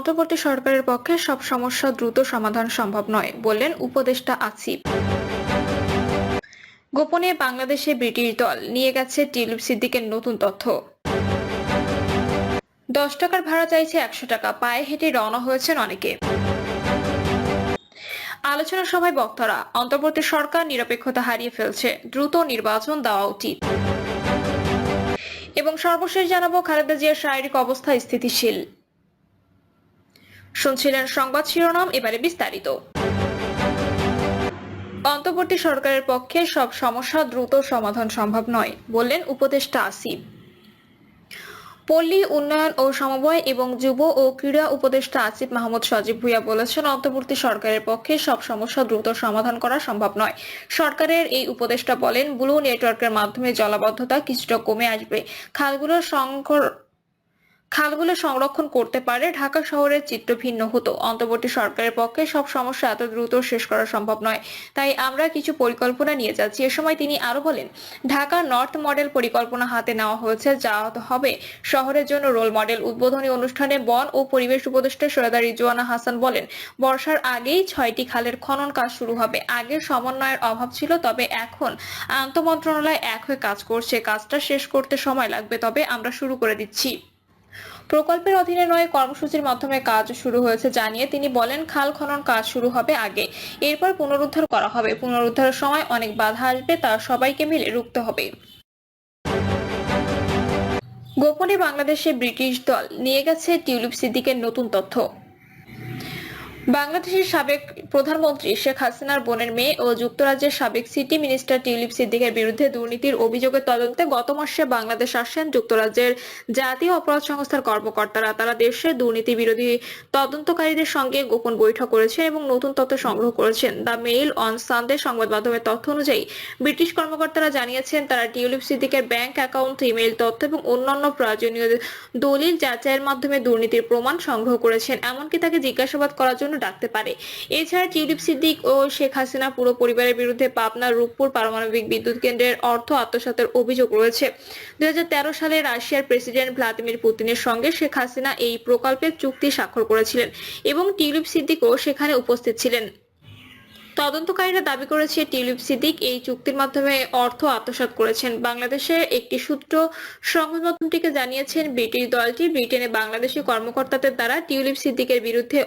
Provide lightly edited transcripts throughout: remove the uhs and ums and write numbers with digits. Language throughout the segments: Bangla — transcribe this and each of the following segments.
অন্তর্বর্তী সরকারের পক্ষে সব সমস্যা দ্রুত সমাধান সম্ভব নয়, বললেন উপদেষ্টা আসিফ। গোপনে বাংলাদেশে ব্রিটিশ দল নিয়ে গেছে টিউলিপ সিদ্দিকের নতুন তথ্য। 10 টাকার ভাড়া চাইছে 100 টাকা, পায়ে হেঁটে রওনা হয়েছেন অনেকে। আলোচনা সভায় বক্তারা, অন্তর্বর্তী সরকার নিরপেক্ষতা হারিয়ে ফেলছে, দ্রুত নির্বাচন দেওয়া উচিত। এবং সর্বশেষ জানাবো, খালেদা জিয়ার শারীরিক অবস্থা স্থিতিশীল। শুনছিলেন সংবাদ শিরোনাম, এবারে বিস্তারিত। অন্তর্বর্তী সরকারের পক্ষে সব সমস্যা দ্রুত সমাধান সম্ভব নয়, বললেন উপদেষ্টা আসিফ। পল্লী উন্নয়ন ও সমবায় এবং যুব ও ক্রীড়া উপদেষ্টা আসিফ মাহমুদ সজীব ভুঁইয়া বলেছেন, অন্তর্বর্তী সরকারের পক্ষে সব সমস্যা দ্রুত সমাধান করা সম্ভব নয়। সরকারের এই উপদেষ্টা বলেন, ব্লু নেটওয়ার্কের মাধ্যমে জলাবদ্ধতা কিছুটা কমে আসবে, খালগুলো সংরক্ষণ করতে পারে, ঢাকা শহরের চিত্র ভিন্ন হতো। অন্তর্বর্তী সরকারের পক্ষে সব সমস্যা এত দ্রুত শেষ করা সম্ভব নয়, তাই আমরা কিছু পরিকল্পনা নিয়ে যাচ্ছি। এ সময় তিনি আরো বলেন, ঢাকা নর্থ মডেল পরিকল্পনা হাতে নেওয়া হয়েছে, যা হবে শহরের জন্য রোল মডেল। উদ্বোধনী অনুষ্ঠানে বন ও পরিবেশ উপদেষ্টা সৈয়দা রিজওয়ানা হাসান বলেন, বর্ষার আগেই 6টি খালের খনন কাজ শুরু হবে। আগে সমন্বয়ের অভাব ছিল, তবে এখন আন্তঃমন্ত্রণালয় এক হয়ে কাজ করছে। কাজটা শেষ করতে সময় লাগবে, তবে আমরা শুরু করে দিচ্ছি। প্রকল্পের অধীনে নয়, কর্মসূচির মাধ্যমে কাজ শুরু হয়েছে জানিয়ে তিনি বলেন, খাল খনন কাজ শুরু হবে আগে, এরপর পুনরুদ্ধার করা হবে। পুনরুদ্ধারের সময় অনেক বাধা আসবে, তা সবাইকে মিলে রুখতে হবে। গোপনে বাংলাদেশে ব্রিটিশ দল নিয়ে গেছে টিউলিপ সিদ্দিকের নতুন তথ্য। বাংলাদেশের সাবেক প্রধানমন্ত্রী শেখ হাসিনার বোনের মেয়ে ও যুক্তরাজ্যের সাবেক সিটি মিনিস্টার টিউলিপ সিদ্দিকের বিরুদ্ধে দুর্নীতির অভিযোগের তদন্তে গত মাসে বাংলাদেশ আসেন যুক্তরাজ্যের জাতীয় অপরাধ সংস্থার কর্মকর্তারা। তারা দেশের দুর্নীতি বিরোধী তদন্তকারীদের সঙ্গে গোপন বৈঠক করেছেন এবং নতুন তথ্য সংগ্রহ করেছেন। দ্য মেইল অন সানডে সংবাদ মাধ্যমের তথ্য অনুযায়ী ব্রিটিশ কর্মকর্তারা জানিয়েছেন, তারা টিউলিপ সিদ্দিকের ব্যাংক অ্যাকাউন্ট, ইমেইল তথ্য এবং অন্যান্য প্রয়োজনীয় দলিল যাচাইয়ের মাধ্যমে দুর্নীতির প্রমাণ সংগ্রহ করেছেন, এমনকি তাকে জিজ্ঞাসাবাদ করার জন্য ডাকতে পারে। এছাড়া টিউলিপ সিদ্দিক ও শেখ হাসিনা পুরো পরিবারের বিরুদ্ধে পাবনার রূপপুর পারমাণবিক বিদ্যুৎ কেন্দ্রের অর্থ আত্মসাতের অভিযোগ রয়েছে। 2013 সালে রাশিয়ার প্রেসিডেন্ট ভ্লাদিমির পুতিনের সঙ্গে শেখ হাসিনা এই প্রকল্পের চুক্তি স্বাক্ষর করেছিলেন এবং টিউলিপ সিদ্দিকও সেখানে উপস্থিত ছিলেন। তদন্তকারীরা দাবি করেছে, টিউলিপ সিদ্দিক এই চুক্তির মাধ্যমে অর্থ আত্মসাৎ করেছেন। বাংলাদেশের একটি সূত্র সংবাদ মাধ্যমটিকে জানিয়েছেন, ব্রিটিশ দলটি ব্রিটেনে বাংলাদেশি কর্মকর্তাদের দ্বারা টিউলিপ সিদ্দিকের বিরুদ্ধে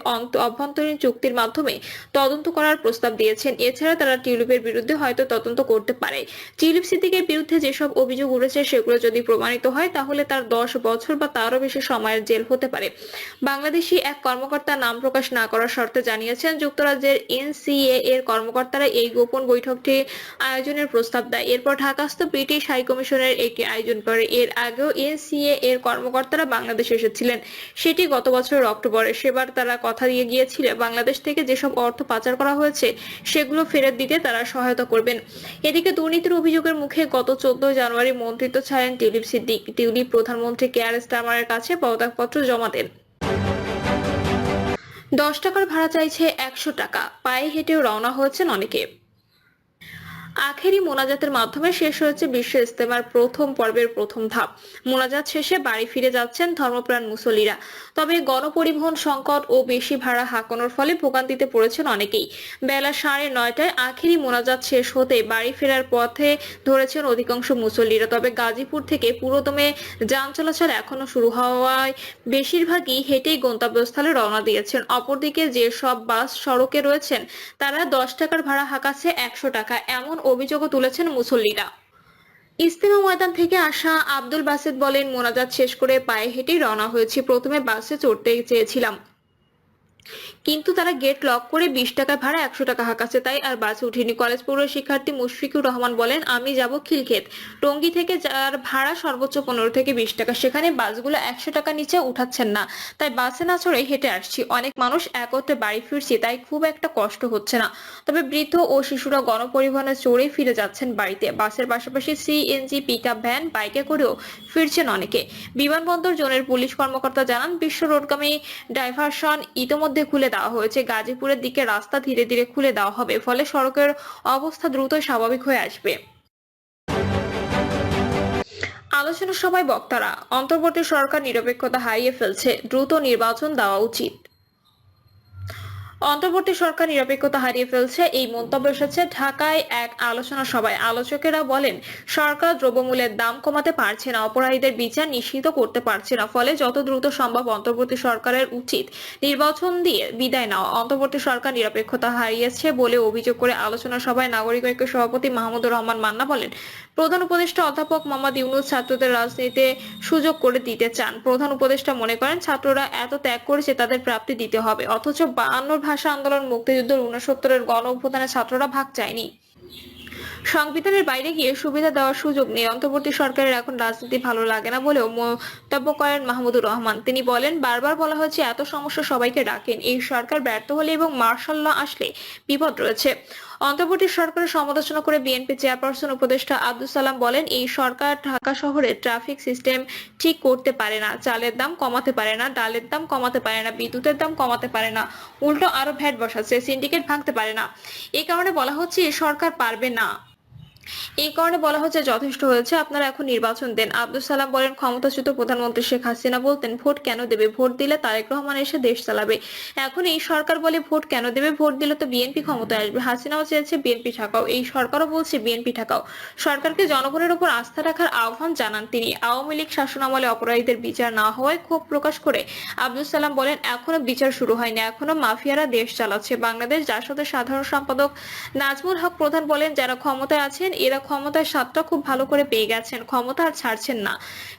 অভ্যন্তরীণ চুক্তির মাধ্যমে তদন্ত করার প্রস্তাব দিয়েছেন। এছাড়া তারা টিউলিপের বিরুদ্ধে হয়তো তদন্ত করতে পারে। টিউলিপ সিদ্দিকের বিরুদ্ধে যেসব অভিযোগ উঠেছে সেগুলো যদি প্রমাণিত হয়, তাহলে তার 10 বছর বা তারও বেশি সময়ের জেল হতে পারে। বাংলাদেশি এক কর্মকর্তা নাম প্রকাশ না করার শর্তে জানিয়েছেন, যুক্তরাজ্যের এনসিএ এর কর্মকর্তারা এই গোপন বৈঠকটি আয়োজনের প্রস্তাব দেয়। এরপর ঢাকাস্থ ব্রিটিশ হাইকমিশনের একটি আয়োজন করে। এর আগেও এনসিএ এর কর্মকর্তারা বাংলাদেশে এসেছিলেন, সেটি গত বছরের অক্টোবরে। সেবার তারা কথা দিয়ে গিয়েছিল, বাংলাদেশ থেকে যেসব অর্থ পাচার করা হয়েছে সেগুলো ফেরত দিতে তারা সহায়তা করবেন। এদিকে দুর্নীতির অভিযোগের মুখে গত 14 জানুয়ারি মন্ত্রিত্ব ছাড়েন টিউলিপ সিদ্দিক। টিউলিপ প্রধানমন্ত্রী কেয়ার স্টারমারের কাছে পদত্যাগপত্র জমা দেন। 10 টাকার ভাড়া চাইছে 100 টাকা, পায়ে হেঁটেও রওনা হয়েছেন অনেকে। আখেরি মোনাজাতের মাধ্যমে শেষ হয়েছে বিশ্ব ইজতেমার প্রথম পর্বের প্রথম ধাপ। মোনাজাত শেষে বাড়ি ফিরে যাচ্ছেন ধর্মপ্রাণ মুসল্লিরা। তবে গণপরিবহন সংকট ও বেশি ভাড়া হাঁকানোর ফলে ভোগান্তিতে পড়েছেন অনেকেই। বেলা 9:30টায় আখেরি মোনাজাত শেষ হতে বাড়ি ফেরার পথে ধরেছেন অধিকাংশ মুসল্লিরা। তবে গাজীপুর থেকে পুরোদমে যান চলাচল এখনো শুরু হওয়ায় বেশিরভাগই হেঁটেই গন্তব্যস্থলে রওনা দিয়েছেন। অপরদিকে যেসব বাস সড়কে রয়েছেন, তারা 10 টাকার ভাড়া হাঁকাচ্ছে 100 টাকা, এমন অভিযোগও তুলেছেন মুসল্লিরা। ইজতেমা ময়দান থেকে আসা আব্দুল বাসেত বলেন, মোনাজাত শেষ করে পায়ে হেঁটেই রওনা হয়েছি। প্রথমে বাসে চড়তে চেয়েছিলাম, কিন্তু তারা গেট লক করে 20 টাকা ভাড়া 100 টাকা হাঁকাচ্ছে, তাই আর বাসে উঠিনি। কলেজ পড়ুয়া শিক্ষার্থী মুশফিকুর রহমান বলেন, আমি যাব খিলক্ষেত। টঙ্গী থেকে যার ভাড়া সর্বোচ্চ 15 থেকে 20 টাকা, সেখানে বাসগুলো 100 টাকা নিচে উঠাচ্ছেন না, তাই বাসে না চড়ে হেঁটে আসছি। অনেক মানুষ একত্রে বাড়ি ফিরছি, তাই খুব একটা কষ্ট হচ্ছে না। তবে বৃদ্ধ ও শিশুরা গণপরিবহনে চড়ে ফিরে যাচ্ছেন বাড়িতে। বাসের পাশাপাশি সিএনজি, পিকআপ ভ্যান, বাইকে করেও ফিরছেন অনেকে। বিমানবন্দর জোনের পুলিশ কর্মকর্তা জানান, বিশ্ব রোডগামী ডাইভারশন ইতোমধ্যে খুলে দেওয়া হয়েছে। গাজীপুরের দিকে রাস্তা ধীরে ধীরে খুলে দেওয়া হবে, ফলে সড়কের অবস্থা দ্রুত স্বাভাবিক হয়ে আসবে। আলোচনা সভায় বক্তারা, অন্তর্বর্তী সরকার নিরপেক্ষতা হারিয়ে ফেলছে, দ্রুত নির্বাচন দেওয়া উচিত। অন্তর্বর্তী সরকার নিরপেক্ষতা হারিয়ে ফেলছে, এই মন্তব্য এসেছে ঢাকায় এক আলোচনা সভায়। আলোচকেরা বলেন, সরকার দ্রব্যমূল্যের দাম কমাতে পারছে না, অপরাধীদের বিচার নিশ্চিত করতে পারছে না, ফলে যত দ্রুত সম্ভব অন্তর্বর্তী সরকারের উচিত নির্বাচন দিয়ে বিদায় নেওয়া। অন্তর্বর্তী সরকার নিরপেক্ষতা হারিয়েছে বলে অভিযোগ করে আলোচনা সভায় নাগরিক ঐক্যের সভাপতি মাহমুদুর রহমান মান্না বলেন, প্রধান উপদেষ্টা অধ্যাপক মোহাম্মদ ইউনূস ছাত্রদের রাজনীতিতে সুযোগ করে দিতে চান। প্রধান উপদেষ্টা মনে করেন, ছাত্ররা এত ত্যাগ করেছে, তাদের প্রাপ্তি দিতে হবে। অথচ 52 ভাষা আন্দোলন, মুক্তিযুদ্ধ, 69-এর গণ অভ্যুত্থানে ছাত্ররা ভাগ চায়নি। সংবিধানের বাইরে গিয়ে সুবিধা দেওয়ার সুযোগ নেই। অন্তর্বর্তী সরকারের এখন রাজনীতি ভালো লাগে না বলেও মন্তব্য করেন মাহমুদুর রহমান। তিনি বলেন, বারবার বলা হচ্ছে এত সমস্যা সবাইকে ডাকেন, এই সরকার ব্যর্থ হলে এবং মার্শাল ল আসলে বিপদ রয়েছে। অন্তর্বর্তী সরকারের সমালোচনা করে বিএনপি চেয়ারপারসন উপদেষ্টা আব্দুস সালাম বলেন, এই সরকার ঢাকা শহরে ট্রাফিক সিস্টেম ঠিক করতে পারে না, চালের দাম কমাতে পারে না, ডালের দাম কমাতে পারে না, বিদ্যুতের দাম কমাতে পারে না, উল্টো আরো ভ্যাট বসাচ্ছে, সিন্ডিকেট ভাঙতে পারে না। এই কারণে বলা হচ্ছে এই সরকার পারবে না। এই কারণে বলা হচ্ছে যথেষ্ট হয়েছে, আপনারা এখন নির্বাচন দেন। আব্দুস সালাম বলেন, ক্ষমতাচ্যুত প্রধানমন্ত্রী শেখ হাসিনা বলতেন, ভোট কেন দেবে, ভোট দিলে তারেক রহমান এসে দেশ চালাবে। এখন এই সরকার বলে ভোট কেন দেবে, ভোট দিলে তো বিএনপি ক্ষমতায় আসবে। হাসিনাও চেয়েছে বিএনপি ঠাকাও, এই সরকারও বলছে বিএনপি ঠাকাও। সরকারকে জনগণের উপর আস্থা রাখার আহ্বান জানান তিনি। আওয়ামী লীগ শাসনামলে অপরাধীদের বিচার না হওয়ায় ক্ষোভ প্রকাশ করে আব্দুস সালাম বলেন, এখনো বিচার শুরু হয়নি, এখনো মাফিয়ারা দেশ চালাচ্ছে বাংলাদেশ। জাসদের সাধারণ সম্পাদক নাজমুল হক প্রধান বলেন, যারা ক্ষমতায় আছেন এরা ক্ষমতার স্বাদটা খুব ভালো করে পেয়ে গেছেন, ক্ষমতা আর ছাড়ছেন না,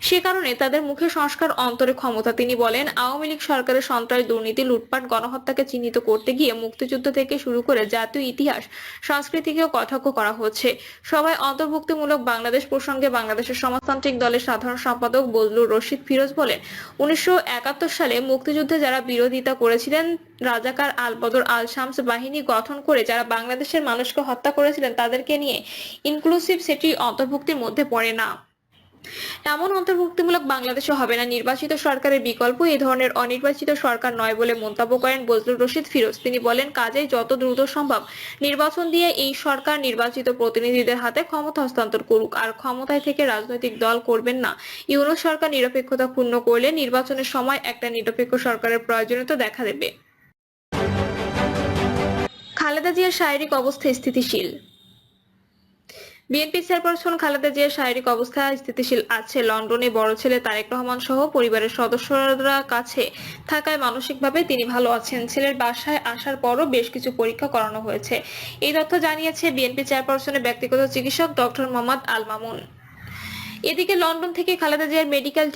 সে কারণে তাদের মুখে সংস্কার, অন্তরে ক্ষমতা। তিনি বলেন, আওয়ামী লীগ সরকারের সন্ত্রাস, দুর্নীতি, লুটপাট, গণহত্যাকে চিহ্নিত করতে গিয়ে মুক্তিযুদ্ধ থেকে শুরু করে জাতীয় ইতিহাস, সংস্কৃতিকেও কটাক্ষ করা হচ্ছে। সবাই অন্তর্ভুক্তিমূলক বাংলাদেশ প্রসঙ্গে বাংলাদেশের সমাজতান্ত্রিক দলের সাধারণ সম্পাদক বজলুর রশিদ ফিরোজ বলেন, 1971 সালে মুক্তিযুদ্ধে যারা বিরোধিতা করেছিলেন, রাজাকার আল বদর আল শামস বাহিনী গঠন করে যারা বাংলাদেশের মানুষকে হত্যা করেছিলেন, তাদেরকে নিয়ে ইনক্লুসিভ সেটি অন্তর্ভুক্তির মধ্যে পড়ে না। এমন অন্তর্ভুক্তিমূলক বাংলাদেশও হবে না। নির্বাচিত সরকারের বিকল্প এই ধরনের অনির্বাচিত সরকার নয় বলে মন্তব্য করেন বজলুর রশিদ ফিরোজ। তিনি বলেন, কাজেই যত দ্রুত সম্ভব নির্বাচন দিয়ে এই সরকার নির্বাচিত প্রতিনিধিদের হাতে ক্ষমতা হস্তান্তর করুক, আর ক্ষমতায় থেকে রাজনৈতিক দল করবেন না। ইউনূস সরকার নিরপেক্ষতা ক্ষুণ্ণ করলে নির্বাচনের সময় একটা নিরপেক্ষ সরকারের প্রয়োজনীয়তা দেখা দেবে। খালেদা জিয়ার শারীরিক অবস্থা স্থিতিশীল। বিএনপি চেয়ারপারসন খালেদা জিয়ার শারীরিক অবস্থা স্থিতিশীল আছে। লন্ডনে বড় ছেলে তারেক রহমান সহ পরিবারের সদস্যরা কাছে থাকায় মানসিকভাবে তিনি ভালো আছেন। ছেলের বাসায় আসার পরও বেশ কিছু পরীক্ষা করানো হয়েছে। এই তথ্য জানিয়েছে বিএনপি চেয়ারপারসনের ব্যক্তিগত চিকিৎসক ডক্টর মোহাম্মদ আল মামুন। এদিকে লন্ডন থেকে খালেদা জিয়ার মেডিকেল